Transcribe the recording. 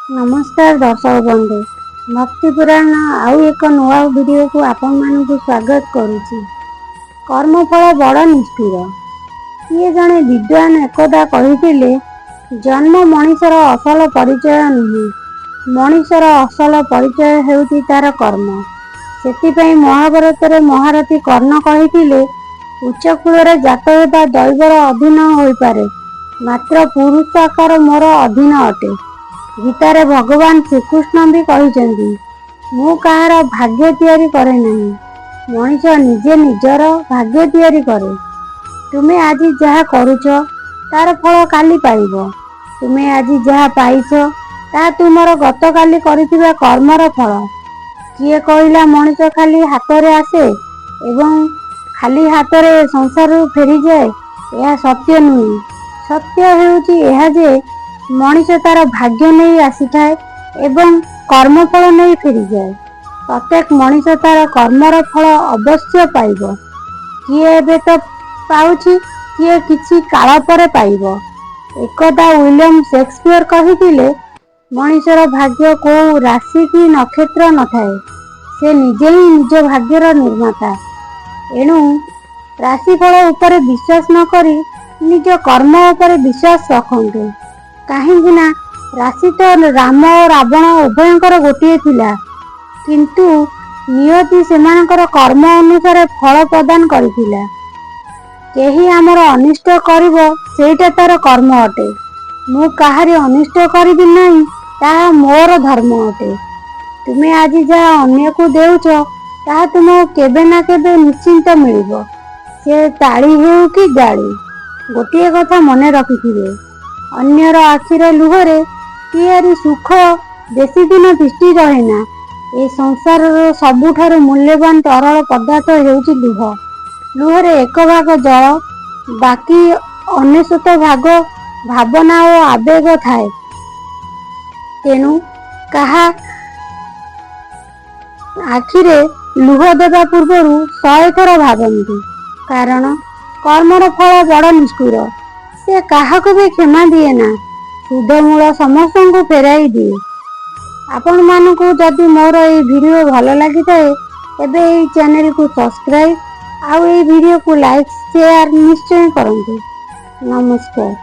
नमस्कार दर्शक बंधु भक्ति पुराण आउ एक नुआ वीडियो को आपण मानकु स्वागत करुछि। कर्मफल बड़ निष्ठुर। किए जने विद्वान एकदा कहिथिले जन्म मनीषर असल परिचय नुहे, मनीषर असल परिचय हेउछि तार कर्म। सेतिपई महाभारत रे महारथी कर्ण कहिथिले उच्च कूलरे जात हेबा दैवर अधीन होई पारे, मात्र पुरुष आकार मोर अधीन अटे। गीतारे भगवान श्रीकृष्ण भी कहिसेंती मु कहार भाग्य तैयारी करे नहीं, मनीष निजे निजर भाग्य तैयारी करे। तुमे आज जहा करूछ तार फल काली पाइबो। तुमे आज जहा पाइछ ता तुमर गतकाली करिଥିବା कर्मर फल। किए कहिला मनीष खाली हातरे आसे एवं खाली हातरे संसार फेरी जाए, यह सत्य नुहे। सत्य हेउछि एहा जे मनीष तार भाग्य नहीं आसी थाए एवं कर्मफल नहीं फेरी जाए। प्रत्येक मनीष तार कर्मर फल अवश्य पाइबो। किए एबे तो पाउछि, किए किछि काल परे पाइबो। एकदा विलियम शेक्सपियर कहिथिले मनीषर भाग्य को राशि की नक्षत्र न थाए, से निजे ही निज भाग्यर निर्माता। एणु राशिफल उपरे विश्वास न करी निज कर्म उपरे विश्वास रखंतु। काहेकि ना राशि तो राम और रावण उभयंकर गोटिए थिला, किंतु नियति सेमानकर कर्म अनुसार फल प्रदान करिथिला। केही आमर अनिष्ट करिवो सेटा तार कर्म अटे। मु काहारी अनिष्ट करिबि नहीं, ताहा मोर धर्म अटे। तुमे आज जहा अन्य को देउछ ताहा तुमको केबे ना केबे निश्चिंत मिलिबो, से ताली हेउ कि गाली। गोटिए कथा मने रखिथिबे, अन्यर आखिर लुहरे कियारी सुख बेसी दिन तिष्ठि रहेना। ए संसार सबुठारु मूल्यवान तरल पदार्थ हेउछि लुह। लुहरे एक भाग जल, बाकी 99 भाग भावना और आवेग थाए। तेणु कहा आखिरे लुह देवा पूर्वरु 100 थर भाबंतु, कारण कर्मर फल बड़ निष्ठुर। से काहाको भी क्षमा दिए ना, सुधमूल समस्त को फेराई दिए। आपण मानकु जदि मोर ए वीडियो भल लगी थाए तेबे ए चैनल को सब्सक्राइब आउ ए वीडियो को लाइक शेयर निश्चय करंतु। नमस्कार।